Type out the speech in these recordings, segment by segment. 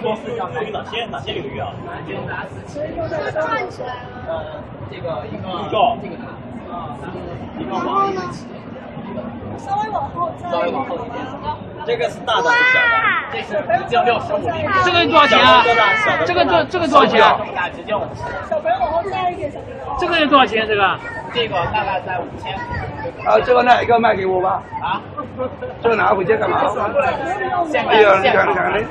多是要考虑哪些领域啊？转起来了。这个一个，然后呢？稍微往后再。稍微往后一点。这个是大的还是小的？这是只有65厘米。这个多少钱啊？这个多少钱？大直径50。小朋友往后再一点，小朋友。这个是多少钱？这个大概在5000。啊，这个那一个卖给我吧。啊？这个拿回去干嘛？哎呀，你看的。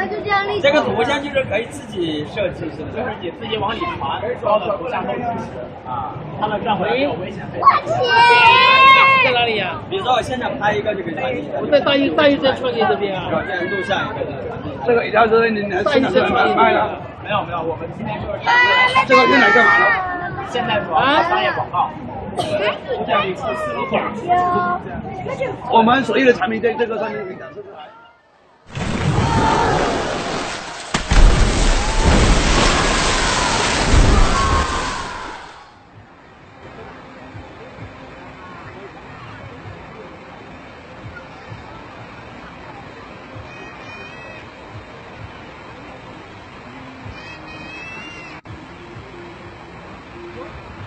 就这样立。这个图像就是可以自己设计，是不是？就是你自己往里传，所有的图像都支持啊。他们这样会有危险。在哪里呀？比如说我现在拍一个就可以传递。我在大一在创业这边啊。软件录像一个。这个一条是你拿现在卖了？没有，我们今天就是这个用来干嘛呢？现在主要是商业广告。我们所有的产品在这个上面可以展示出来。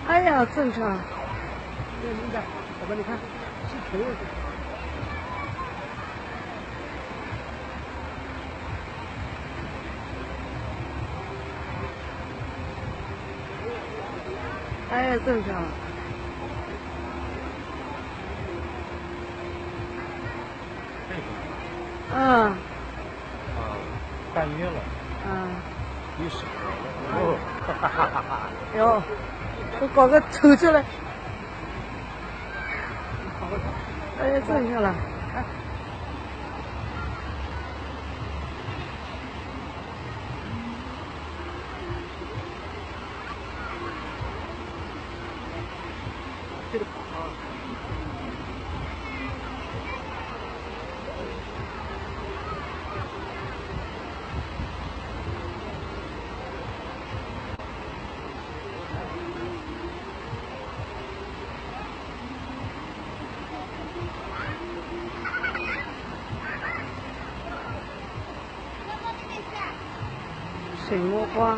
哎呀，正常。对，你看，宝贝，你看，是头。哎呀，正常。嗯。半月了。嗯。10个。哦，哈哈哈哈。哟，我搞个头出来。哎呀，正常了。这个跑啊。水墨画。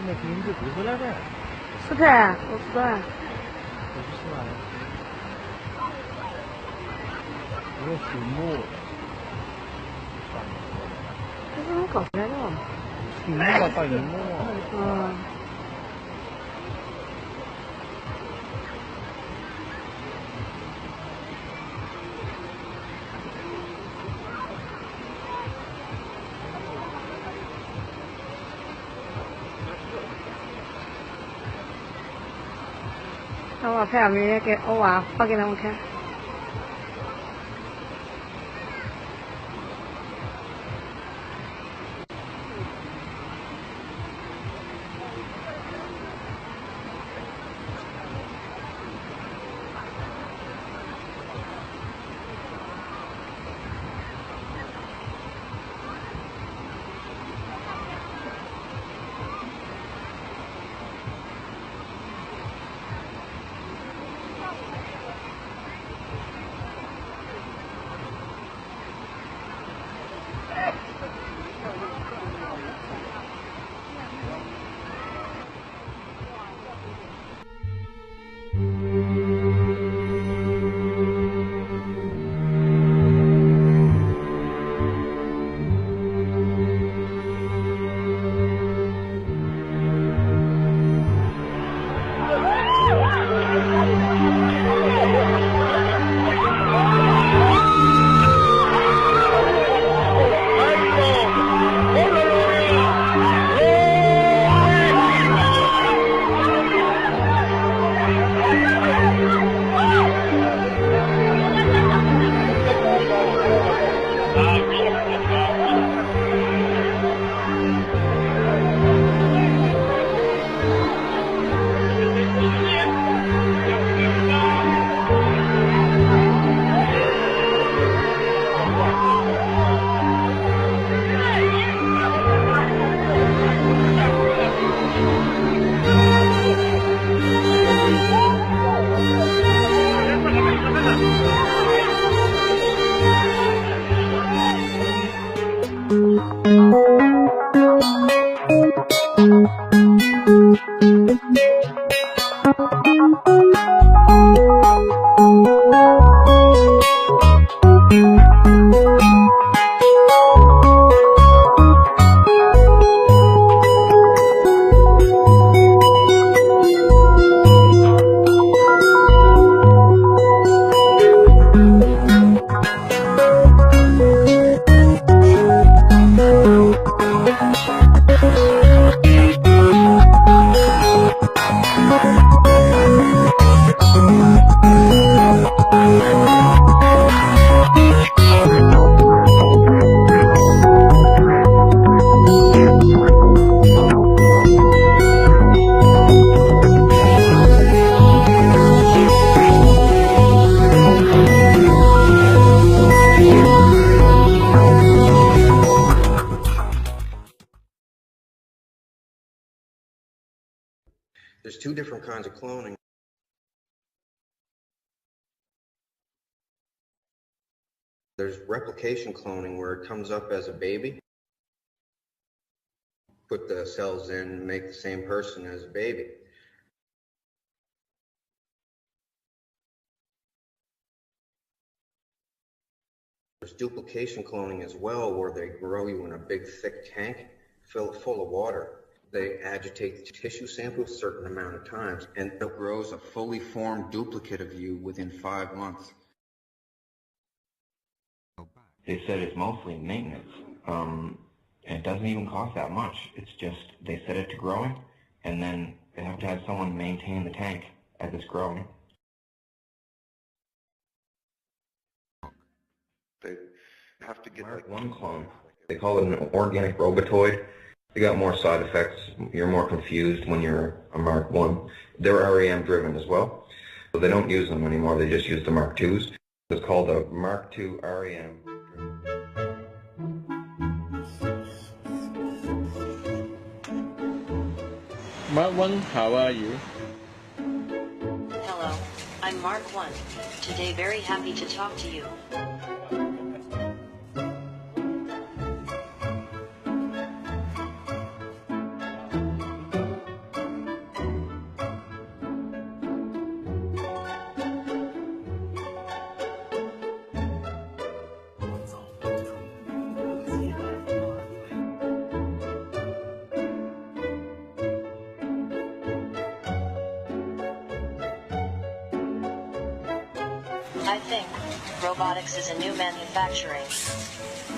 那名字读出来呗。是的，我知道。我不是吧？这个水墨。这是怎么搞出来的？水墨到银墨。嗯。我把拍明天给我娃发给他们看。There's two different kinds of cloning. There's replication cloning where it comes up as a baby, put the cells in, make the same person as a baby. There's duplication cloning as well, where they grow you in a big thick tank full of water. They agitate the tissue sample a certain amount of times, and it grows a fully formed duplicate of you within 5 months. They said it's mostly maintenance. It doesn't even cost that much. It's just they set it to growing, and then they have to have someone maintain the tank as it's growing. They have to get like one clone. They call it an organic robotoid. They got more side effects. You're more confused when you're a Mark 1. They're REM driven as well. So they don't use them anymore. They just use the Mark 2s. It's called a Mark 2 REM. Mark 1, how are you? Hello, I'm Mark 1. Today very happy to talk to you. I think robotics is a new manufacturing,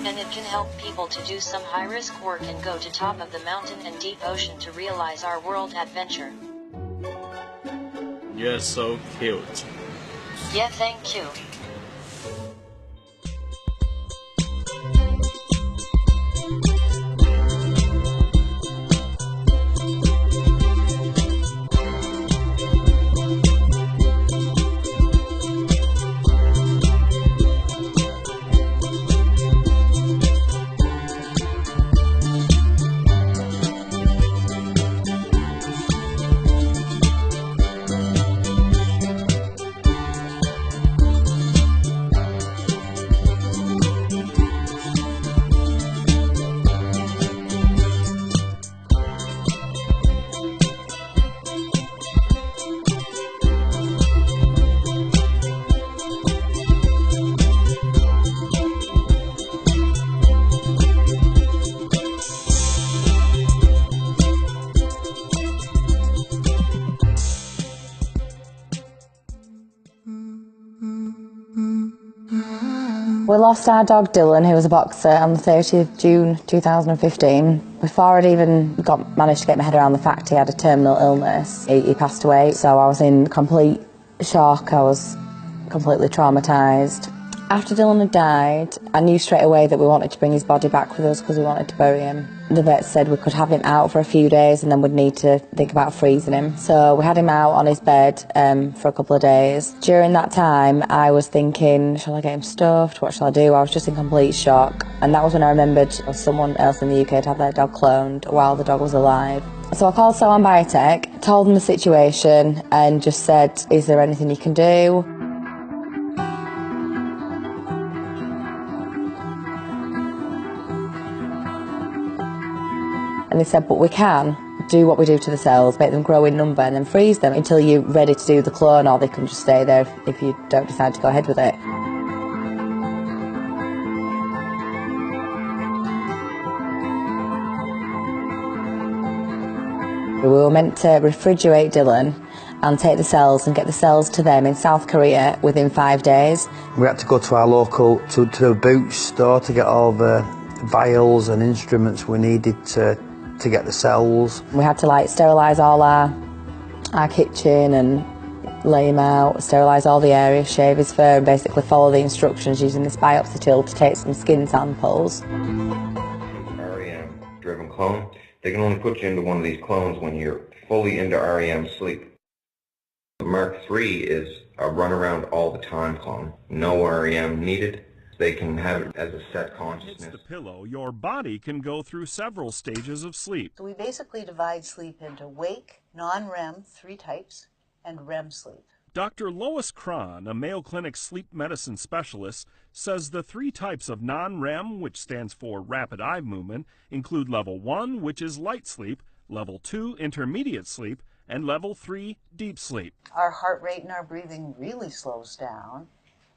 and it can help people to do some high-risk work and go to top of the mountain and deep ocean to realize our world adventure. You're so cute. Yeah, thank you. We lost our dog Dylan, who was a boxer, on the 30th of June 2015. Before I'd even managed to get my head around the fact he had a terminal illness, he passed away. So I was in complete shock. I was completely traumatised. After Dylan had died, I knew straight away that we wanted to bring his body back with us because we wanted to bury him. The vet said we could have him out for a few days and then we'd need to think about freezing him. So we had him out on his bed for a couple of days. During that time, I was thinking, shall I get him stuffed? What shall I do? I was just in complete shock. And that was when I remembered someone else in the UK had had their dog cloned while the dog was alive. So I called Soan Biotech, told them the situation and just said, is there anything you can do? And they said, but we can do what we do to the cells, make them grow in number and then freeze them until you're ready to do the clone, or they can just stay there if you don't decide to go ahead with it. We were meant to refrigerate Dylan and take the cells and get the cells to them in South Korea within 5 days. We had to go to our local, to a Boots store to get all the vials and instruments we needed to get the cells. We had to sterilise all our kitchen and lay him out, sterilise all the areas, shave his fur and basically follow the instructions using this biopsy tool to take some skin samples. REM driven clone. They can only put you into one of these clones when you're fully into REM sleep. The Mark 3 is a run around all the time clone. No REM needed. They can have it as a set Hits consciousness. the pillow, your body can go through several stages of sleep. So we basically divide sleep into wake, non-REM, 3 types, and REM sleep. Dr. Lois Cron, a Mayo Clinic sleep medicine specialist, says the 3 types of non-REM, which stands for rapid eye movement, include level 1, which is light sleep, level 2, intermediate sleep, and level 3, deep sleep. Our heart rate and our breathing really slows down,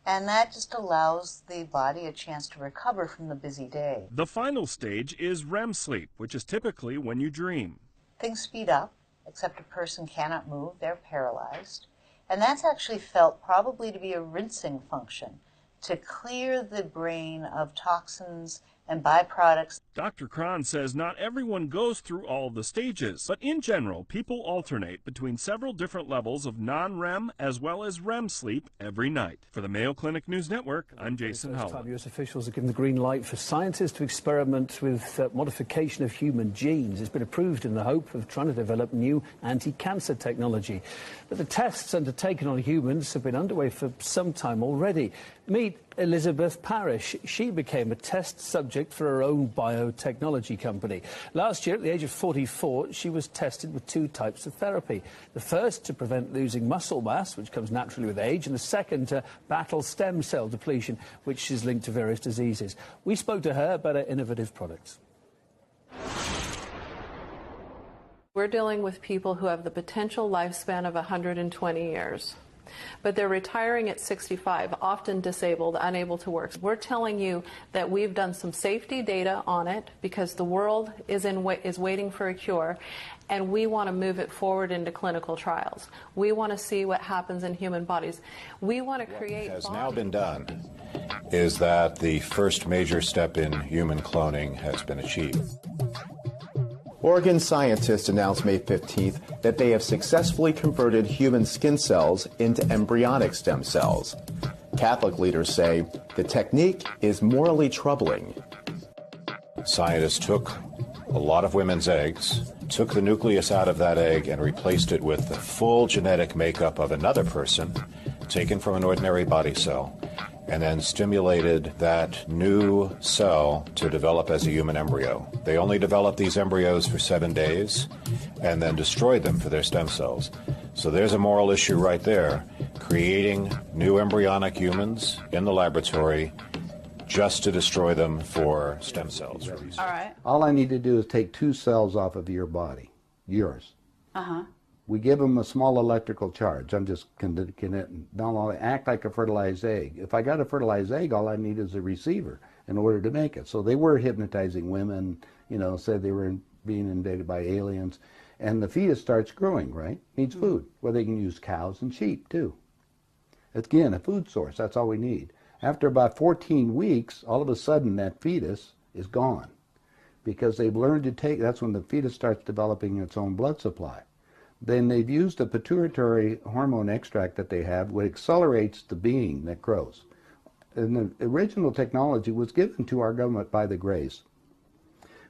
and that just allows the body a chance to recover from the busy day. The final stage is REM sleep, which is typically when you dream. Things speed up, except a person cannot move, they're paralyzed. And that's actually felt probably to be a rinsing function, to clear the brain of toxins and byproducts. Dr. Cron says not everyone goes through all the stages, but in general, people alternate between several different levels of non-REM as well as REM sleep every night. For the Mayo Clinic News Network, I'm Jason Howell. U.S. officials have given the green light for scientists to experiment with modification of human genes. It's been approved in the hope of trying to develop new anti-cancer technology. But the tests undertaken on humans have been underway for some time already. Meet Elizabeth Parrish. She became a test subject for her own biotechnology company. Last year, at the age of 44, she was tested with 2 types of therapy. The first to prevent losing muscle mass, which comes naturally with age, and the second to battle stem cell depletion, which is linked to various diseases. We spoke to her about her innovative products. We're dealing with people who have the potential lifespan of 120 years. But they're retiring at 65, often disabled, unable to work. We're telling you that we've done some safety data on it because the world is waiting for a cure, and we want to move it forward into clinical trials. We want to see what happens in human bodies. We want to create... What has now been done is that the first major step in human cloning has been achieved. Oregon scientists announced May 15th that they have successfully converted human skin cells into embryonic stem cells. Catholic leaders say the technique is morally troubling. Scientists took a lot of women's eggs, took the nucleus out of that egg, and replaced it with the full genetic makeup of another person, taken from an ordinary body cell, and then stimulated that new cell to develop as a human embryo. They only developed these embryos for 7 days and then destroyed them for their stem cells. So there's a moral issue right there, creating new embryonic humans in the laboratory just to destroy them for stem cells. All right. All I need to do is take 2 cells off of your body, yours. Uh-huh. We give them a small electrical charge. I'm just don't act like a fertilized egg. If I got a fertilized egg, all I need is a receiver in order to make it. So they were hypnotizing women, said they were being invaded by aliens. And the fetus starts growing, right? Needs food. Well, they can use cows and sheep, too. Again, a food source. That's all we need. After about 14 weeks, all of a sudden that fetus is gone because they've learned to take, that's when the fetus starts developing its own blood supply. Then they've used a pituitary hormone extract that they have, which accelerates the being that grows. And the original technology was given to our government by the Greys.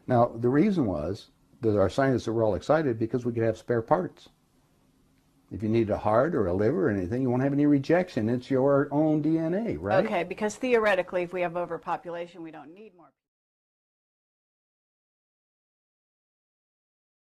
Now, the reason was that our scientists were all excited because we could have spare parts. If you need a heart or a liver or anything, you won't have any rejection. It's your own DNA, right? Okay, because theoretically, if we have overpopulation, we don't need more people.